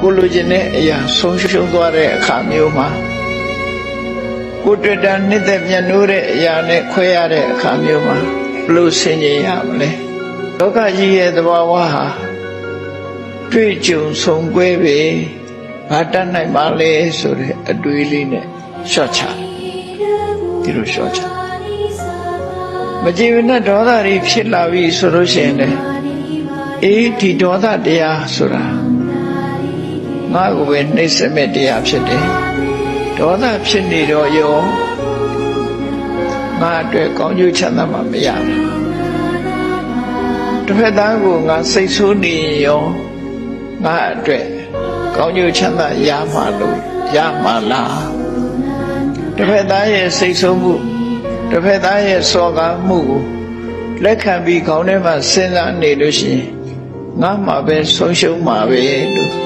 ကိုလိုချင်တဲ့အရာဆုံးရှုံးသွားတဲ့အခါမျိုးမှာကိုတွေ့တာနှစ်သက်မြတ်နိုးတဲ့အရာနဲ့ခွဲရတဲ့အခါမျိုးမှာဘလို့ဆင်ခြင်ရမလဲလောကကြီးရဲ့သဘာဝဟာတွေ့ကြုံဆုံကွဲပဲဘာတတ်နိုင်ပါလဲဆိုတဲ့အတွေးလေးနဲ့ရှော့ချဒီလိုရှော့ချမကြည်မနဲ့ဒေါသတွေဖြစ်လာပြီဆိုလို့ရှိရင်လည်းဒီဒေါသတရားဆိုတာငါ့ကိုပဲနှိမ့်ဆက်မဲ့တရားဖြစ်တယ်ဒေါသဖြစ်နေတော့ရောငါအတွက်ကောင်းကျိုးချမ်းသာမှမရဘူးတစ်ဖက်သားကိုငါစိတ်ဆိုးနေရောငါအတွက်ကောင်းကျိုးချမ်းသာရမှာလို့ရမှာလားတစ်ဖက်သားရဲ့စိတ်ဆိုးမှုတစ်ဖက်သားရဲ့စော်ကားမှုကိုလက်ခံပြီးခေါင်းထဲမှာစဉ်းစားနေလို့ရှိရင်ငါမှပဲဆုံးရှုံးမှာပဲလို့